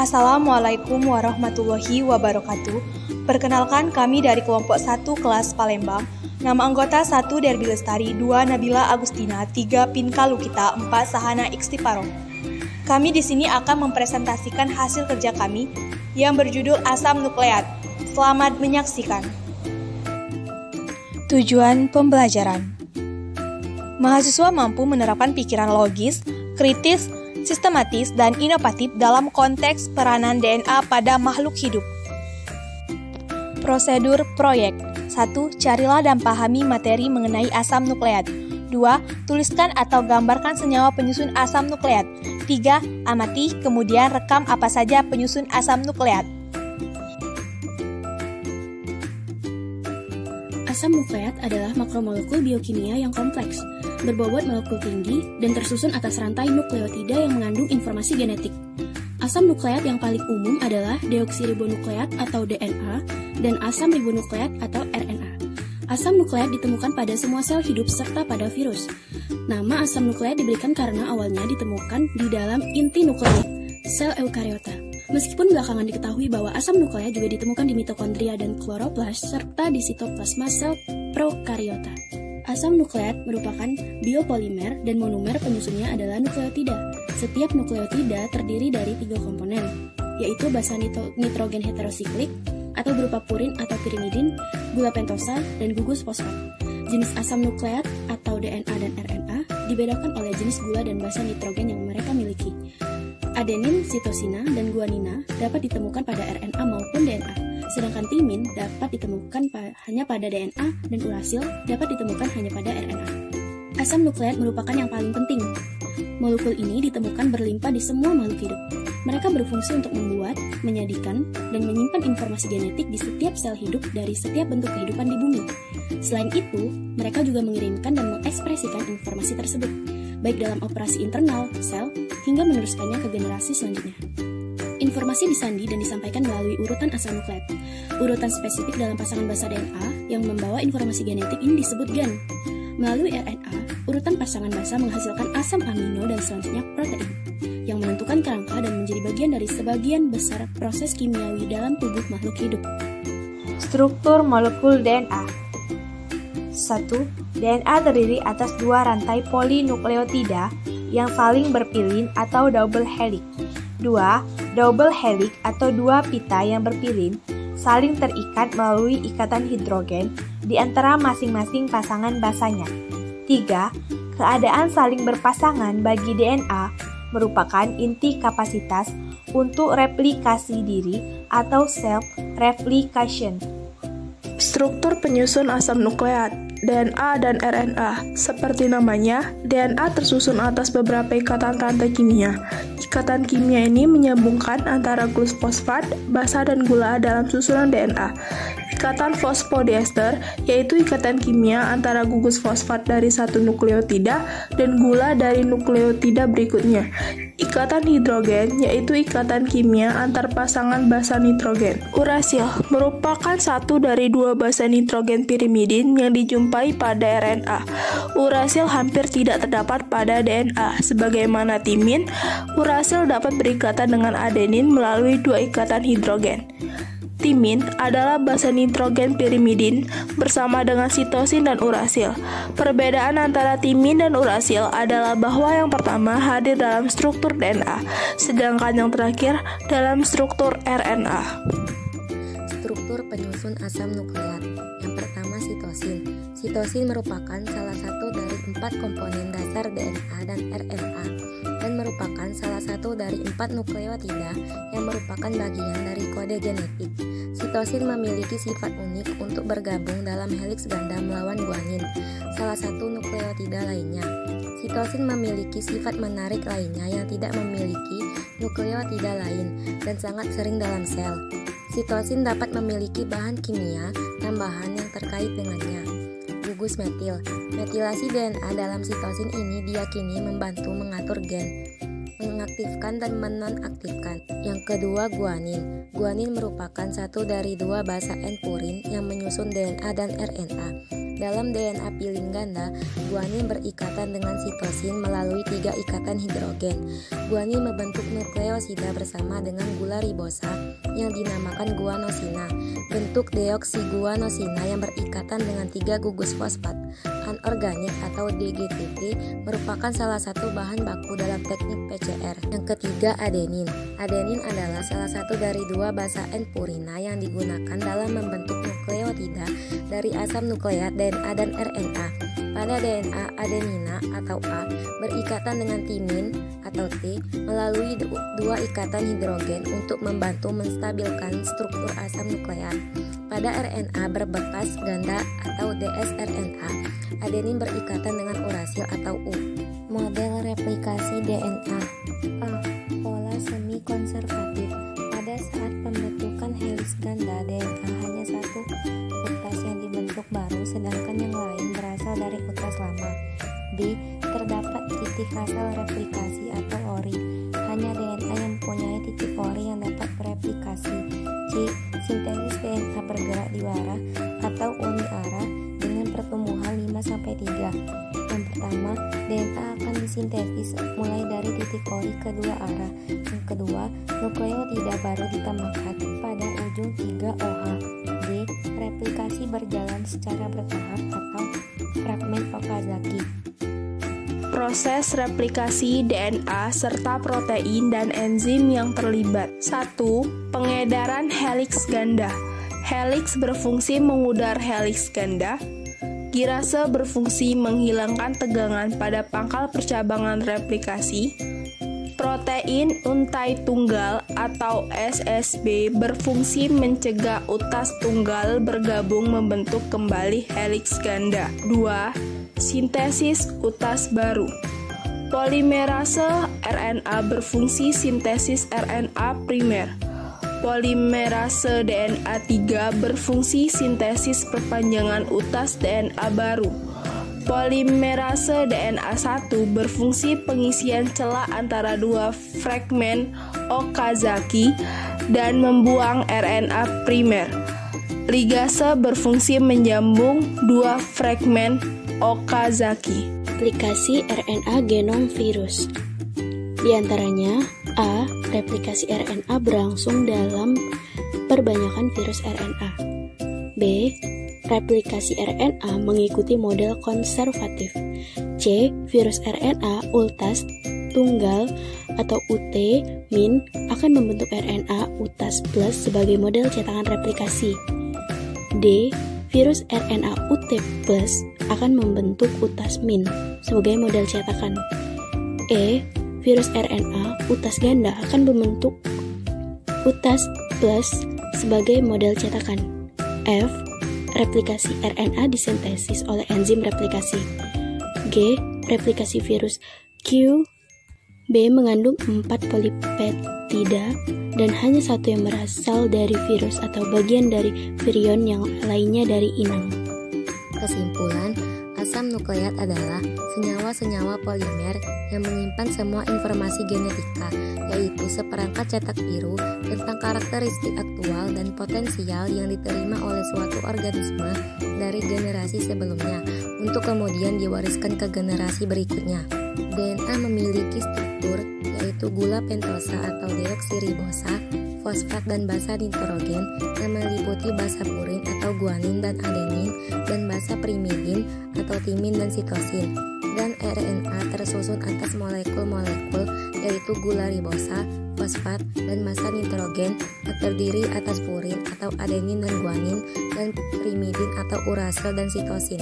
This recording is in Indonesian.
Assalamualaikum warahmatullahi wabarakatuh. Perkenalkan, kami dari kelompok 1 kelas Palembang. Nama anggota 1 Derby Lestari, 2 Nabila Agustina, 3 Pinka Lukita, 4 Sahana Ikstifaroh. Kami di sini akan mempresentasikan hasil kerja kami yang berjudul asam nukleat. Selamat menyaksikan. Tujuan pembelajaran: mahasiswa mampu menerapkan pikiran logis, kritis, sistematis, dan inovatif dalam konteks peranan DNA pada makhluk hidup. Prosedur proyek: 1. Carilah dan pahami materi mengenai asam nukleat. 2. Tuliskan atau gambarkan senyawa penyusun asam nukleat. 3. Amati, kemudian rekam apa saja penyusun asam nukleat. Asam nukleat adalah makromolekul biokimia yang kompleks, berbobot molekul tinggi, dan tersusun atas rantai nukleotida yang mengandung informasi genetik. Asam nukleat yang paling umum adalah deoksiribonukleat atau DNA dan asam ribonukleat atau RNA. Asam nukleat ditemukan pada semua sel hidup serta pada virus. Nama asam nukleat diberikan karena awalnya ditemukan di dalam inti nukleat sel eukariota. Meskipun belakangan diketahui bahwa asam nukleat juga ditemukan di mitokondria dan kloroplas serta di sitoplasma sel prokariota. Asam nukleat merupakan biopolimer dan monomer penyusunnya adalah nukleotida. Setiap nukleotida terdiri dari 3 komponen, yaitu basa nitrogen heterosiklik atau berupa purin atau pirimidin, gula pentosa, dan gugus fosfat. Jenis asam nukleat atau DNA dan RNA dibedakan oleh jenis gula dan basa nitrogen yang mereka miliki. Adenin, sitosina, dan guanina dapat ditemukan pada RNA maupun DNA, sedangkan timin dapat ditemukan hanya pada DNA dan urasil dapat ditemukan hanya pada RNA. Asam nukleat merupakan yang paling penting. Molekul ini ditemukan berlimpah di semua makhluk hidup. Mereka berfungsi untuk membuat, menyajikan, dan menyimpan informasi genetik di setiap sel hidup dari setiap bentuk kehidupan di bumi. Selain itu, mereka juga mengirimkan dan mengekspresikan informasi tersebut, baik dalam operasi internal sel hingga meneruskannya ke generasi selanjutnya. Informasi disandi dan disampaikan melalui urutan asam nukleat. Urutan spesifik dalam pasangan basa DNA yang membawa informasi genetik ini disebut gen. Melalui RNA, urutan pasangan basa menghasilkan asam amino dan selanjutnya protein, yang menentukan kerangka dan menjadi bagian dari sebagian besar proses kimiawi dalam tubuh makhluk hidup. Struktur molekul DNA. 1. DNA terdiri atas 2 rantai polinukleotida yang saling berpilin atau double helix. 2. Double helix atau 2 pita yang berpilin saling terikat melalui ikatan hidrogen di antara masing-masing pasangan basanya. 3. Keadaan saling berpasangan bagi DNA merupakan inti kapasitas untuk replikasi diri atau self-replication. Struktur penyusun asam nukleat, DNA dan RNA. Seperti namanya, DNA tersusun atas beberapa ikatan rantai kimia. Ikatan kimia ini menyambungkan antara glucose fosfat, basa, dan gula dalam susunan DNA. Ikatan fosfodiester, yaitu ikatan kimia antara gugus fosfat dari satu nukleotida dan gula dari nukleotida berikutnya. Ikatan hidrogen, yaitu ikatan kimia antar pasangan basa nitrogen. Urasil merupakan satu dari 2 basa nitrogen pirimidin yang dijumpai pada RNA. Urasil hampir tidak terdapat pada DNA. Sebagaimana timin, urasil dapat berikatan dengan adenin melalui 2 ikatan hidrogen. Timin adalah basa nitrogen pirimidin bersama dengan sitosin dan urasil. Perbedaan antara timin dan urasil adalah bahwa yang pertama hadir dalam struktur DNA, sedangkan yang terakhir dalam struktur RNA. Struktur penyusun asam nukleat. Yang pertama, sitosin. Sitosin merupakan salah satu dari 4 komponen dasar DNA dan RNA dan merupakan salah satu dari 4 nukleotida yang merupakan bagian dari kode genetik. Sitosin memiliki sifat unik untuk bergabung dalam heliks ganda melawan guanin, salah satu nukleotida lainnya. Sitosin memiliki sifat menarik lainnya yang tidak memiliki nukleotida lain dan sangat sering dalam sel. Sitosin dapat memiliki bahan kimia tambahan yang terkait dengannya. Gugus metil. Metilasi DNA dalam sitosin ini diyakini membantu mengatur gen, mengaktifkan dan menonaktifkan. Yang kedua, guanin. Guanin merupakan satu dari 2 basa N-purin yang menyusun DNA dan RNA. Dalam DNA piling ganda, guanin berikatan dengan sitosin melalui 3 ikatan hidrogen. Guanin membentuk nukleosida bersama dengan gula ribosa yang dinamakan guanosina. Bentuk deoksiguanosina yang berikatan dengan 3 gugus fosfat anorganik atau DGTP merupakan salah satu bahan baku dalam teknik PCR. Yang ketiga, adenin. Adenin adalah salah satu dari 2 basa N-purina yang digunakan dalam membentuk nukleotida dari asam nukleat DNA dan RNA. Pada DNA, adenina atau A berikatan dengan timin atau T melalui 2 ikatan hidrogen untuk membantu menstabilkan struktur asam nukleat. Pada RNA berbekas ganda atau dsRNA, adenin berikatan dengan urasil atau U. Model replikasi DNA. A. Pola semi konservatif. Pada saat pembentukan heliks ganda, DNA hanya satu utas yang dibentuk baru, sedangkan yang lain berasal dari utas lama. B. Terdapat titik hasil replikasi atau ori. Hanya DNA yang mempunyai titik ori yang dapat bereplikasi. C. Sintesis DNA bergerak diwarah atau uniarah dengan pertumbuhan 5-3. Yang pertama, DNA akan disintesis mulai dari titik ori kedua arah. Yang kedua, nukleotida baru ditambahkan pada ujung 3-OH. D. Replikasi berjalan secara bertahap atau fragmen Okazaki. Proses replikasi DNA serta protein dan enzim yang terlibat. 1. Pengedaran heliks ganda. Heliks berfungsi mengudar heliks ganda. Kirase berfungsi menghilangkan tegangan pada pangkal percabangan replikasi. Protein untai tunggal atau SSB berfungsi mencegah utas tunggal bergabung membentuk kembali heliks ganda. 2. Sintesis utas baru. Polimerase RNA berfungsi sintesis RNA primer. Polimerase DNA 3 berfungsi sintesis perpanjangan utas DNA baru. Polimerase DNA 1 berfungsi pengisian celah antara 2 fragmen Okazaki dan membuang RNA primer. Ligase berfungsi menyambung 2 fragmen Okazaki. Replikasi RNA genom virus. Di antaranya, A. Replikasi RNA berlangsung dalam perbanyakan virus RNA. B. Replikasi RNA mengikuti model konservatif. C. Virus RNA utas tunggal atau UT min akan membentuk RNA utas plus sebagai model cetakan replikasi. D. Virus RNA UT plus akan membentuk utas min sebagai model cetakan. E. Virus RNA utas ganda akan membentuk utas plus sebagai model cetakan. F. Replikasi RNA disintesis oleh enzim replikasi. G. Replikasi virus Q. B. Mengandung 4 polipeptida dan hanya satu yang berasal dari virus atau bagian dari virion yang lainnya dari inang. Kesimpulan, asam nukleat adalah senyawa-senyawa polimer yang menyimpan semua informasi genetika, yaitu seperangkat cetak biru tentang karakteristik aktual dan potensial yang diterima oleh suatu organisme dari generasi sebelumnya, untuk kemudian diwariskan ke generasi berikutnya. DNA memiliki struktur, yaitu gula pentosa atau deoksiribosa, fosfat dan basa nitrogen yang meliputi basa purin atau guanin dan adenin, dan basa primidin atau timin dan sitosin. Dan RNA tersusun atas molekul-molekul, yaitu gula ribosa, fosfat, dan basa nitrogen yang terdiri atas purin atau adenin dan guanin, dan primidin atau urasil dan sitosin.